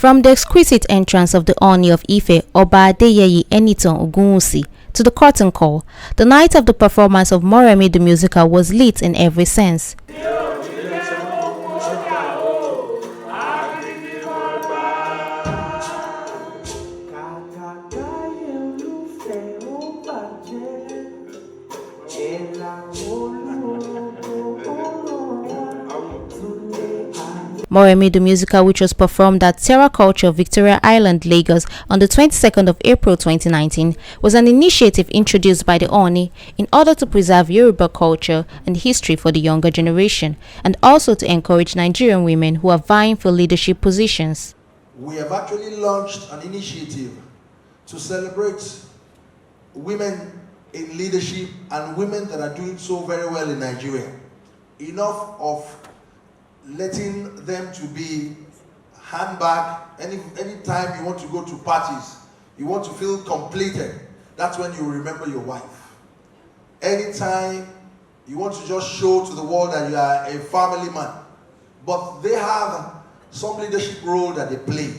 From the exquisite entrance of the Ooni of Ife, Oba Adeyeye Enitan Ogunwusi, to the curtain call, the night of the performance of Moremi the musical was lit in every sense. Moremi the musical, which was performed at Terra Culture, Victoria Island, Lagos on the 22nd of April 2019, was an initiative introduced by the Ooni in order to preserve Yoruba culture and history for the younger generation, and also to encourage Nigerian women who are vying for leadership positions. We have actually launched an initiative to celebrate women in leadership and women that are doing so very well in Nigeria. Enough of letting them to be handbag. Anytime you want to go to parties, you want to feel completed, that's when you remember your wife. Anytime you want to just show to the world that you are a family man, but they have some leadership role that they play.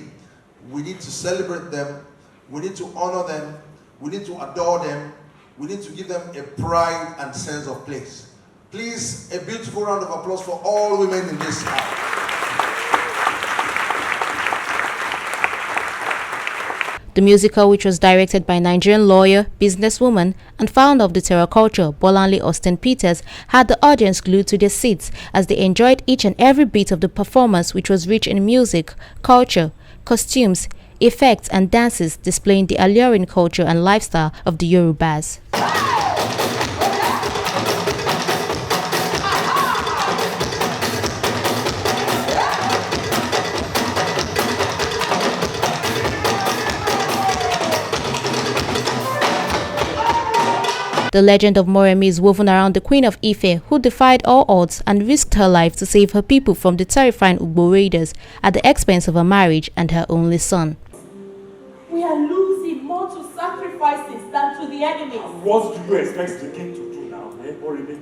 We need to celebrate them, we need to honor them, we need to adore them, we need to give them a pride and sense of place. Please, a beautiful round of applause for all women in this house. The musical, which was directed by Nigerian lawyer, businesswoman, and founder of the Terra Culture, Bolanle Austin Peters, had the audience glued to their seats as they enjoyed each and every bit of the performance, which was rich in music, culture, costumes, effects, and dances, displaying the alluring culture and lifestyle of the Yorubas. The legend of Moremi is woven around the Queen of Ife, who defied all odds and risked her life to save her people from the terrifying Ugbo raiders at the expense of her marriage and her only son. We are losing more to sacrifices than to the enemy. What do you expect the king to do now, Moremi?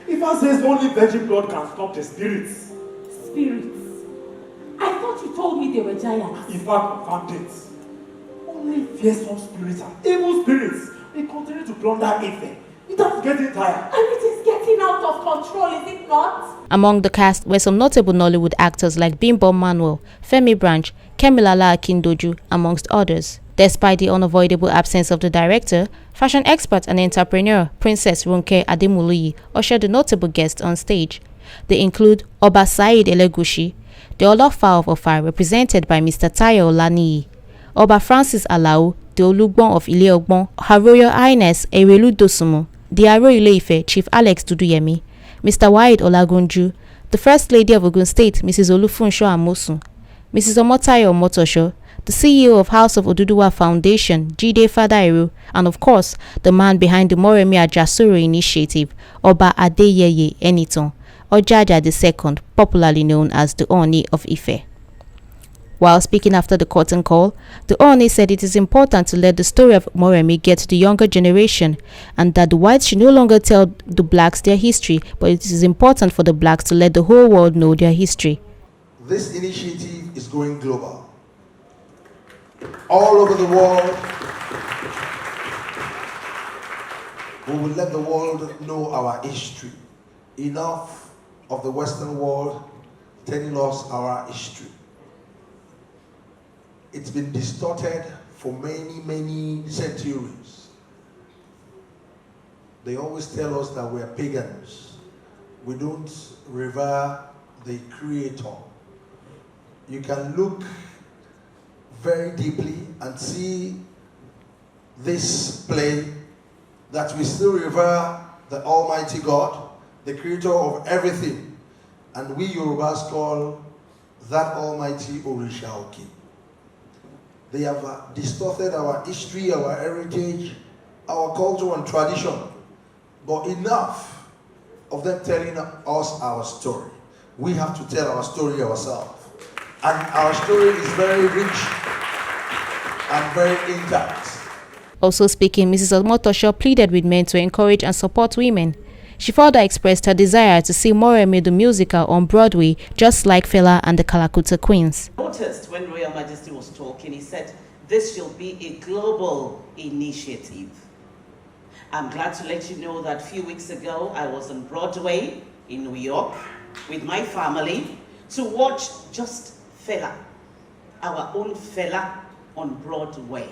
If I says only virgin blood can stop the spirits. Spirits? I thought you told me they were giants. If I found it, only fearsome spirits and evil spirits will continue to plunder Ife. It is getting tired. And it is getting out of control, is it not? Among the cast were some notable Nollywood actors like Bimbo Manuel, Femi Branch, Kemilala Akindoju, amongst others. Despite the unavoidable absence of the director, fashion expert and entrepreneur Princess Ronke Ademuluyi ushered the notable guests on stage. They include Oba Said Elegushi, the Olofa of Ofa, represented by Mr. Tayo Olaniyi, Oba Francis Alao, the Olugbon of Ile-Ogbon, Her Royal Highness Erelu Dosumu, the Aro Ile-Ife Chief Alex Duduyemi, Mr. Wahid Olagunju, the First Lady of Ogun State Mrs. Olufunsho Amosun, Mrs. Omotayo Omotosho, the CEO of House of Oduduwa Foundation, Jide Fadairu, and of course, the man behind the Moremi Ajasoro initiative, Oba Adeyeye Enitan, Ojaja II, popularly known as the Ooni of Ife. While speaking after the curtain call, the Ooni said it is important to let the story of Moremi get to the younger generation, and that the whites should no longer tell the blacks their history, but it is important for the blacks to let the whole world know their history. This initiative is going global. All over the world, we will let the world know our history. Enough of the Western world telling us our history. It's been distorted for many, many centuries. They always tell us that we're pagans. We don't revere the Creator. You can look very deeply and see this play that we still revere the Almighty God, the Creator of everything. And we Yorubas call that Almighty Orisha Oki. They have distorted our history, our heritage, our culture and tradition. But enough of them telling us our story. We have to tell our story ourselves. And our story is very rich and very intact. Also speaking, Mrs. Omotosho pleaded with men to encourage and support women. She further expressed her desire to see Moremi the musical on Broadway, just like Fela and the Kalakuta Queens. I noticed when Royal Majesty was talking, he said, this shall be a global initiative. I'm glad to let you know that a few weeks ago, I was on Broadway in New York with my family to watch just Fela, our own Fela on Broadway.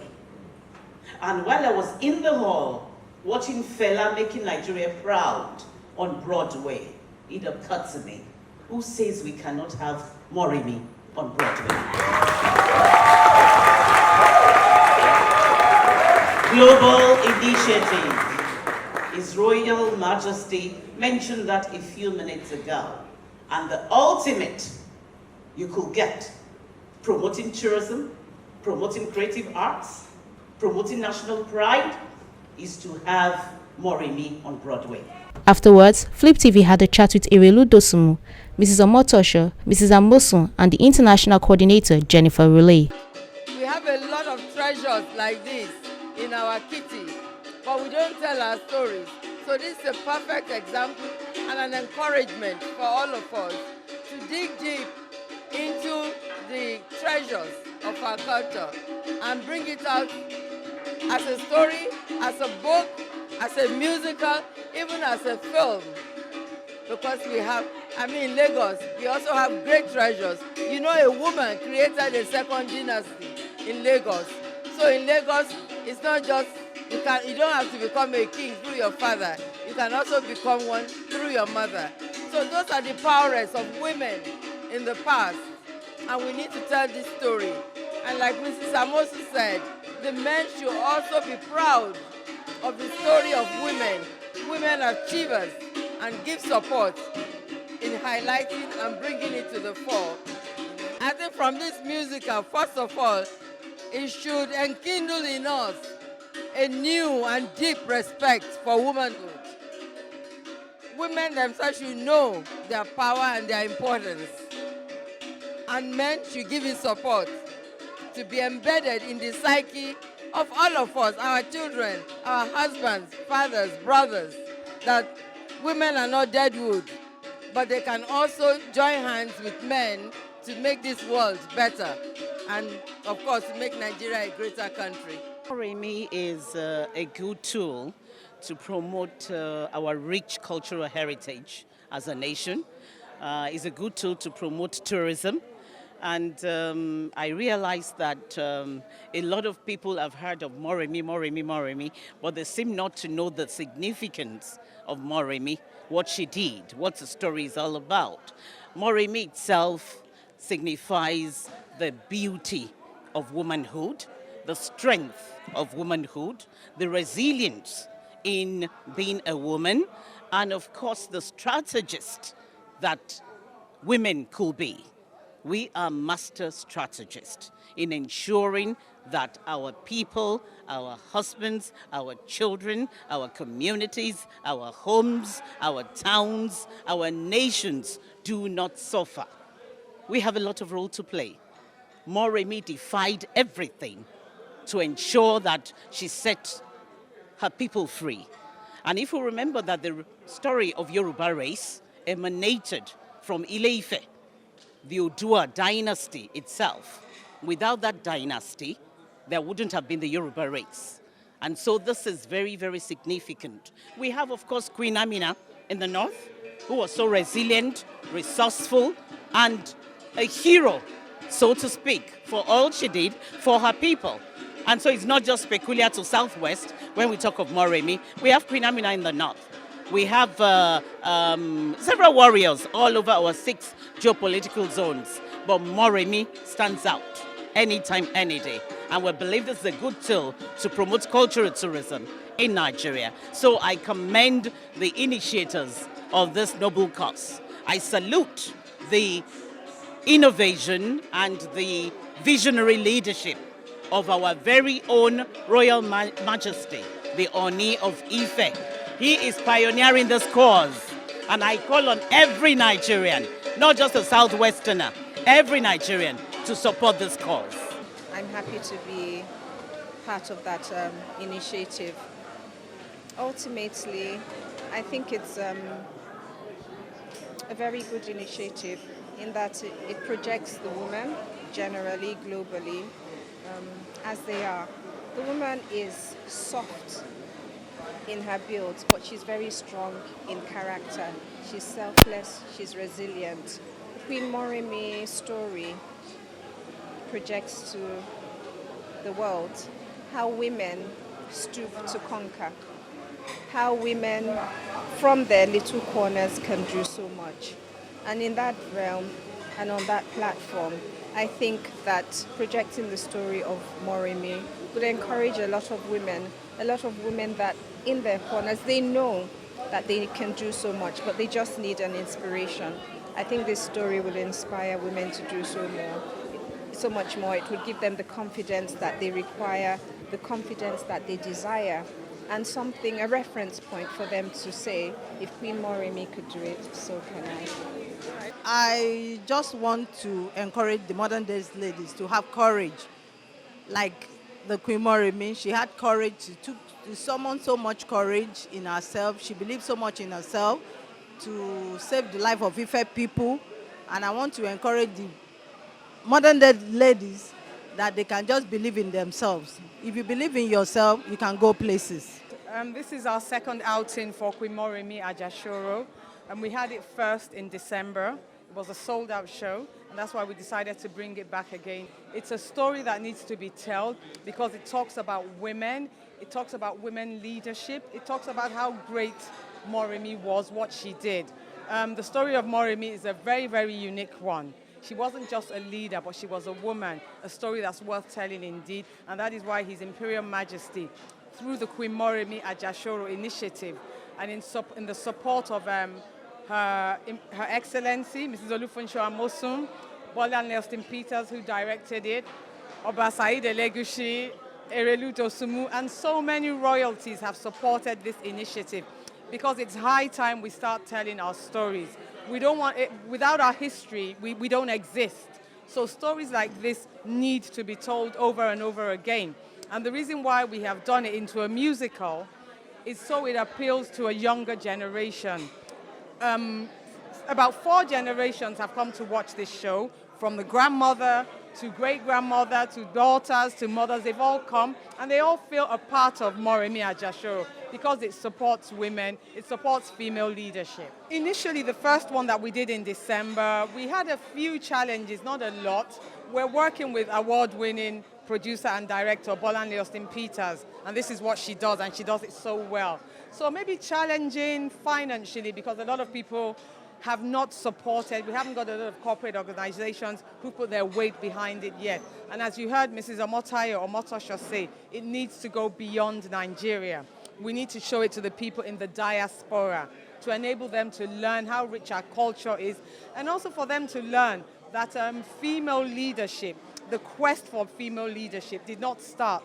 And while I was in the hall watching Fela making Nigeria proud on Broadway, it occurred to me, who says we cannot have Moremi on Broadway? Global initiative. His Royal Majesty mentioned that a few minutes ago. And the ultimate you could get, promoting tourism, promoting creative arts, promoting national pride, is to have Moremi on Broadway. Afterwards, Flip TV had a chat with Erelu Dosumu, Mrs. Omotosho, Mrs. Amosun, and the international coordinator, Jennifer Relay. We have a lot of treasures like this in our kitty, but we don't tell our stories. So this is a perfect example and an encouragement for all of us to dig deep into the treasures of our culture and bring it out as a story, as a book, as a musical, even as a film. Because we have, in Lagos, we also have great treasures. You know, a woman created a second dynasty in Lagos. So in Lagos, it's not just, you don't have to become a king through your father. You can also become one through your mother. So those are the powers of women in the past. And we need to tell this story. And like Mrs. Amosu said, the men should also be proud of the story of women achievers, and give support in highlighting and bringing it to the fore. I think from this musical, first of all, it should enkindle in us a new and deep respect for womanhood. Women themselves should know their power and their importance. And men should give it support to be embedded in the psyche of all of us, our children, our husbands, fathers, brothers, that women are not dead wood, but they can also join hands with men to make this world better and, of course, to make Nigeria a greater country. Moremi is a good tool to promote our rich cultural heritage as a nation. It's a good tool to promote tourism. And I realized that a lot of people have heard of Moremi, but they seem not to know the significance of Moremi, what she did, what the story is all about. Moremi itself signifies the beauty of womanhood, the strength of womanhood, the resilience in being a woman, and of course the strategist that women could be. We are master strategists in ensuring that our people, our husbands, our children, our communities, our homes, our towns, our nations do not suffer. We have a lot of role to play. Moremi defied everything to ensure that she set her people free. And if we remember that the story of Yoruba race emanated from Ile-Ife, the Odua dynasty itself. Without that dynasty, there wouldn't have been the Yoruba race. And so this is very, very significant. We have, of course, Queen Amina in the north, who was so resilient, resourceful, and a hero, so to speak, for all she did for her people. And so it's not just peculiar to Southwest when we talk of Moremi. We have Queen Amina in the north. We have several warriors all over our 6 geopolitical zones, but Moremi stands out anytime, any day. And we believe this is a good tool to promote cultural tourism in Nigeria. So I commend the initiators of this noble cause. I salute the innovation and the visionary leadership of our very own Royal Majesty, the Ooni of Ife. He is pioneering this cause, and I call on every Nigerian, not just a Southwesterner, every Nigerian to support this cause. I'm happy to be part of that initiative. Ultimately, I think it's a very good initiative in that it projects the woman generally, globally, as they are. The woman is soft in her build, but she's very strong in character. She's selfless, she's resilient. Queen Moremi story projects to the world how women stoop to conquer, how women from their little corners can do so much. And in that realm and on that platform, I think that projecting the story of Moremi would encourage a lot of women that in their corners, they know that they can do so much, but they just need an inspiration. I think this story will inspire women to do so much more. It would give them the confidence that they require, the confidence that they desire, and a reference point for them to say, if Queen Moremi could do it, so can I. I just want to encourage the modern day ladies to have courage. Like the Queen Moremi, she had courage. She summoned so much courage in herself. She believed so much in herself to save the life of Ife people. And I want to encourage the modern day ladies that they can just believe in themselves. If you believe in yourself, you can go places. This is our second outing for Queen Moremi Ajashoro, and we had it first in December. It was a sold-out show, and that's why we decided to bring it back again. It's a story that needs to be told because it talks about women, it talks about women leadership, it talks about how great Moremi was, what she did. The story of Moremi is a very, very unique one. She wasn't just a leader, but she was a woman, a story that's worth telling indeed, and that is why His Imperial Majesty, through the Queen Moremi Ajashoro initiative, and in the support of Her Excellency, Mrs. Olufunso Amosun, Bola Nelson Peters, who directed it, Oba Said Elegushi, Erelu Dosumu, and so many royalties have supported this initiative because it's high time we start telling our stories. We don't want it, without our history, we don't exist. So stories like this need to be told over and over again. And the reason why we have done it into a musical is so it appeals to a younger generation. About 4 generations have come to watch this show, from the grandmother to great-grandmother to daughters to mothers. They've all come, and they all feel a part of Moremi Ajashoro because it supports women, it supports female leadership. Initially, the first one that we did in December, we had a few challenges, not a lot. We're working with award-winning producer and director Bolanle Austin Peters, and this is what she does, and she does it so well. So maybe challenging financially because a lot of people have not supported. We haven't got a lot of corporate organizations who put their weight behind it yet. And as you heard Mrs. Omotosho say, it needs to go beyond Nigeria. We need to show it to the people in the diaspora to enable them to learn how rich our culture is, and also for them to learn that female leadership, the quest for female leadership did not start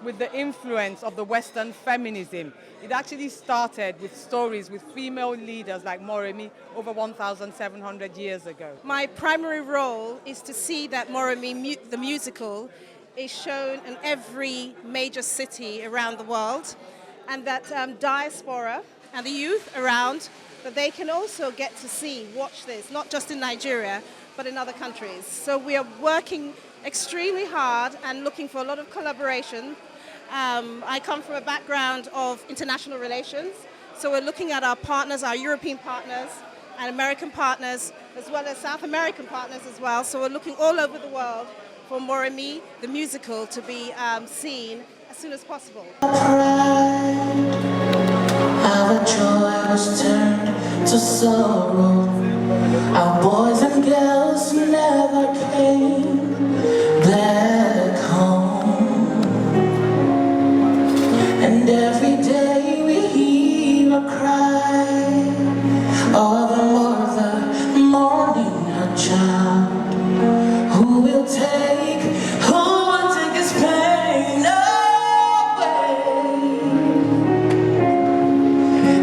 with the influence of the Western feminism. It actually started with stories with female leaders like Moremi over 1,700 years ago. My primary role is to see that Moremi, the musical, is shown in every major city around the world, and that diaspora and the youth around, that they can also get to watch this, not just in Nigeria, but in other countries. So we are working extremely hard and looking for a lot of collaboration. I come from a background of international relations, so we're looking at our partners, our European partners and American partners, as well as South American partners as well. So we're looking all over the world for Moremi, the musical, to be seen as soon as possible. Our joy was turned to sorrow. Our boys and girls never came back home. And every day we hear a cry of a mother mourning her child. Who will take his pain away?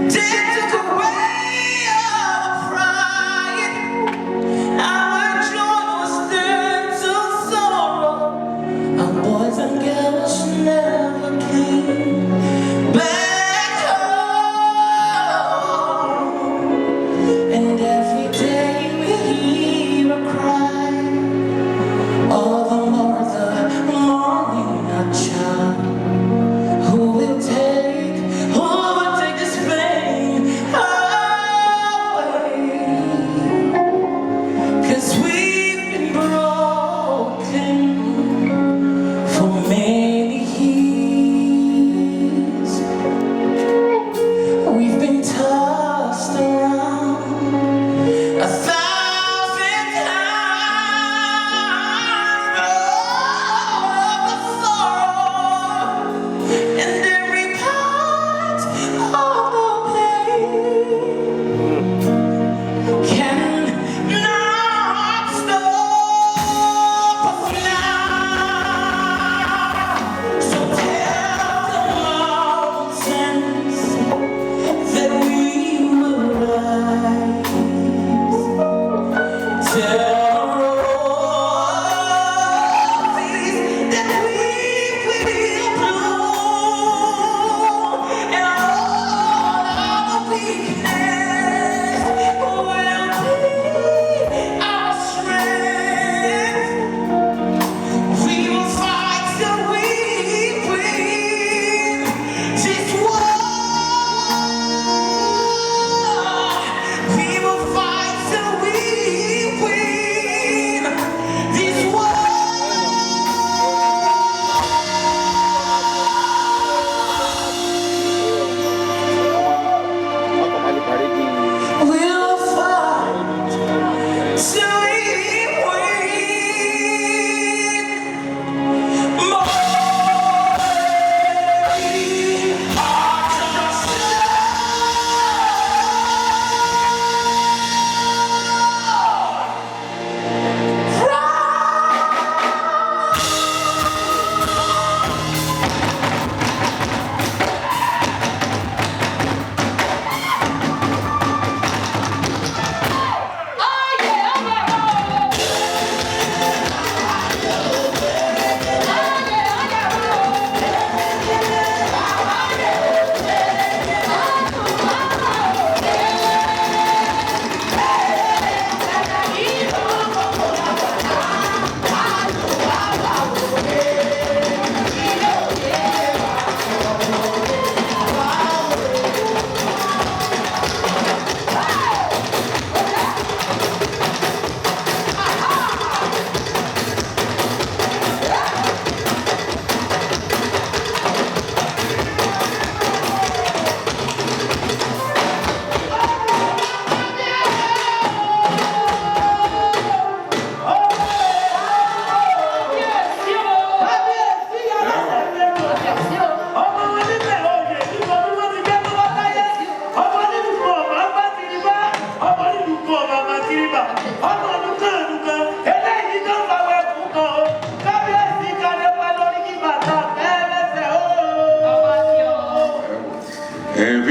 Take away our pride, our joy.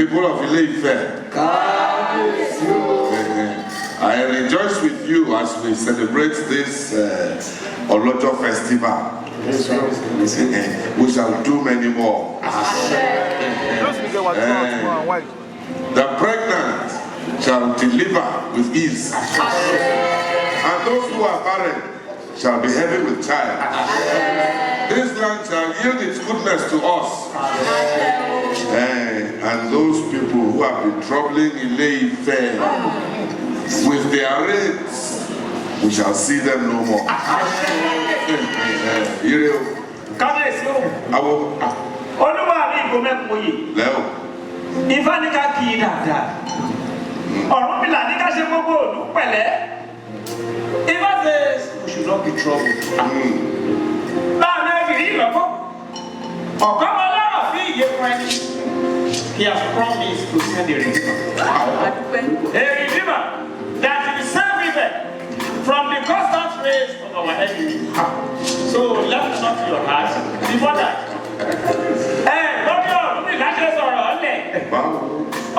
People of Ile-Ife, I rejoice with you as we celebrate this Olojo festival. We shall do many more. The pregnant shall deliver with ease, and those who are barren shall be heavy with child. This land shall yield its goodness to us. And those people who have been troubling Ile-Ife with their raids, we shall see them no more. Leo. Ìfáníkà kì í dáadáa. Ọ̀rúnmìlà ní ká ṣe gbogbo òlú pẹ̀lẹ́. Ifá says we should not be troubled. Láàrin ẹ̀fìrí ìlọ́pọ̀, ọ̀kan wọn lọ́rọ̀ sí ìyè fún ẹni. He has promised to send a redeemer. A redeemer that will save Ife from the constant race of our enemy. So let us not your heart before that. Gómìnà Ọ̀rúnmìlà ṣe sọ̀rọ̀ ọ̀lẹ̀.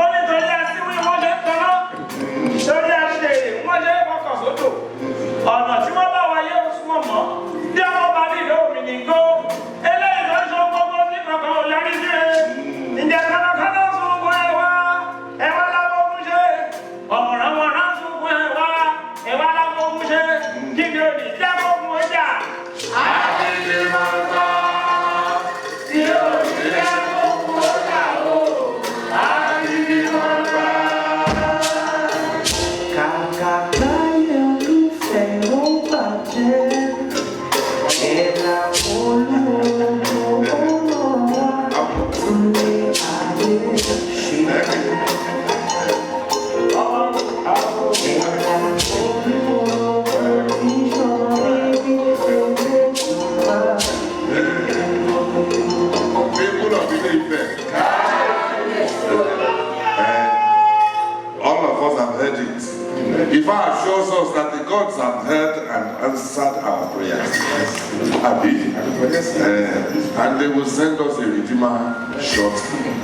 Ó ní torí àṣìwí wọ́n ṣe ń tọ́lọ́. Torí àṣìwí wọ́n ṣe ń fọkàn sódò. Ọ̀nà tí wọ́n bá wáyé oṣù mọ̀. Bí ọmọ bá nílò òmìnirò. Eléyìí ló ń ṣe gbogbo ní kankan ò yọrí sí ẹ. Ǹjẹ́ kánákáná sunkún ẹ wá lábọ́ fún ṣe. Ọ̀mọ̀ràn sunkún ẹ wá lábọ́ fún ṣe. Kí ni ò ní jẹ́ kó fún ọjà? Àbílẹ̀ máa gbọ́. Tí ò ní jẹ́ kó fún ọjà o. Àbílẹ̀ máa gbọ́. Kàkà káyọ̀ lùfẹ́ ó bàjẹ́. Ẹ̀dá All of us have heard it. Ifa assures us that the gods have heard and answered our prayers. Abi, and they will send us a redeemer shortly.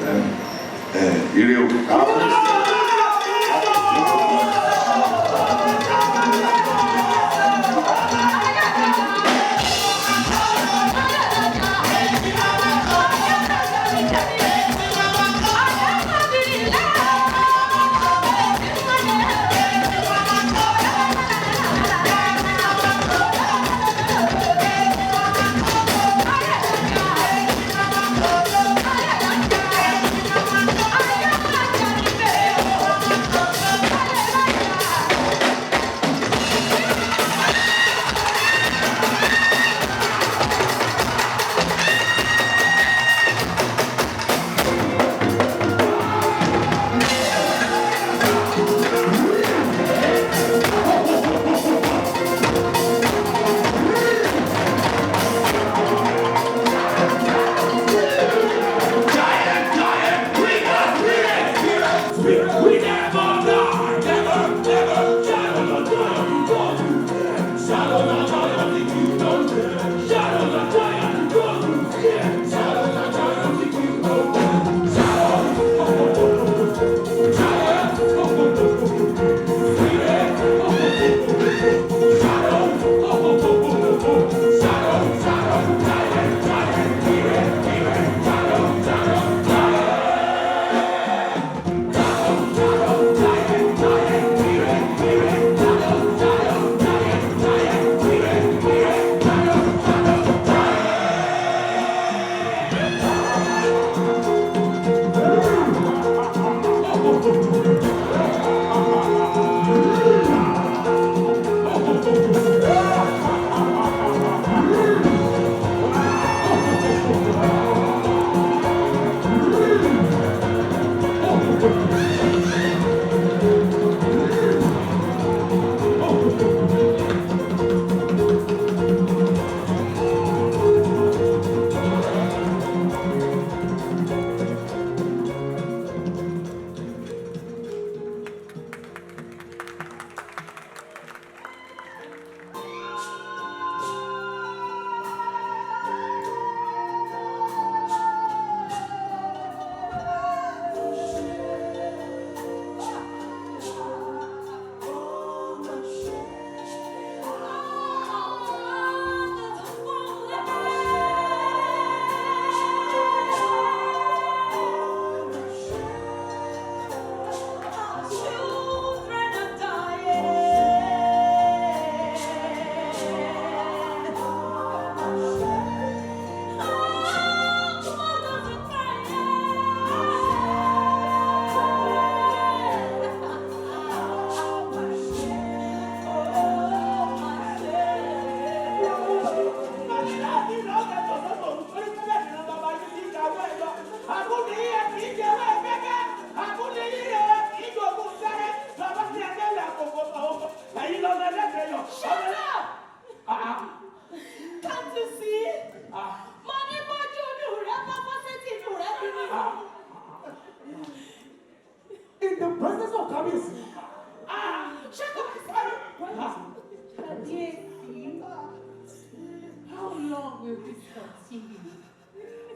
will this continue?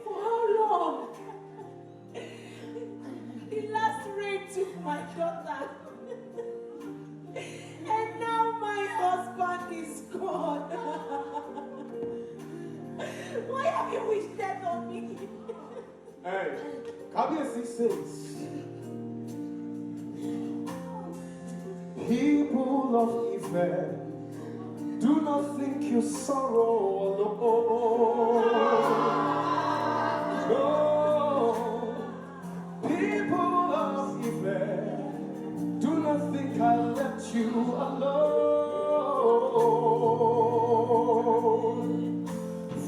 For how long? The last rain took my daughter. And now my husband is gone. Why have you wished death on me? Hey, Kabiyesi says, people of Ife, do not think you sorrow alone. No, people of Ife, do not think I left you alone.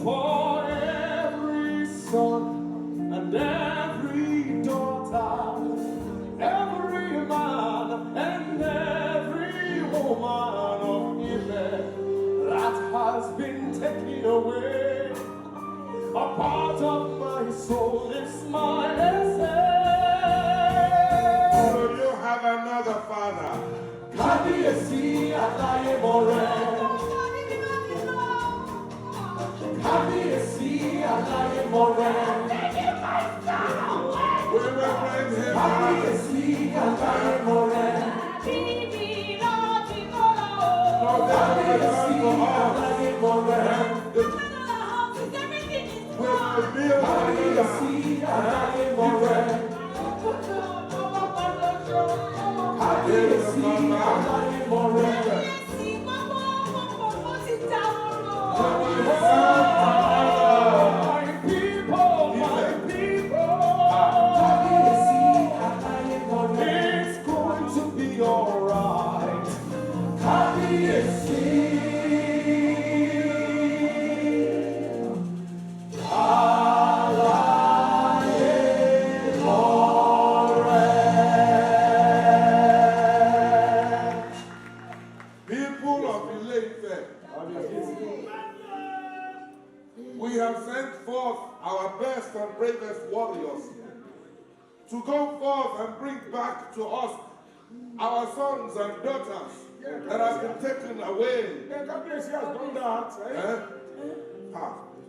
For every son and every daughter, every man and every woman of Ife that has been taken away, a part of my soul is my essence. So you have another father. Kabiyesi Alaye Moremi. Kabiyesi Alaye Moremi. We will bring him back. Kabiyesi Alaye Moremi. Kabiyesi Alaye Moremi. We will build Kabiyesi Alaye Moremi. Kabiyesi Alaye Moremi. It's going to be alright. Kabiyesi Alaye Moremi. people of Ile-Ife. We have sent forth our best and bravest warriors to go forth and bring back to us our sons and daughters that have been taken away. Kabiyesi has done that.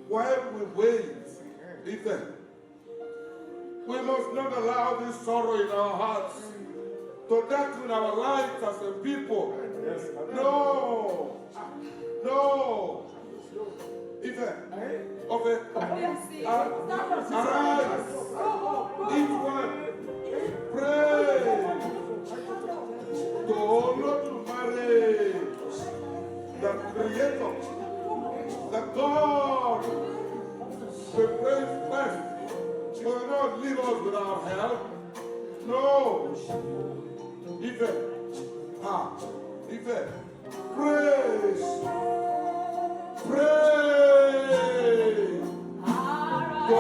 While we wait, Ife, we must not allow this sorrow in our hearts to darken our lives as a people. No, no. Ife, arise, each one, pray to Olodumare, the Creator, the God, we pray first. He will not leave us without help. No. Ife, Ife, praise, pray. To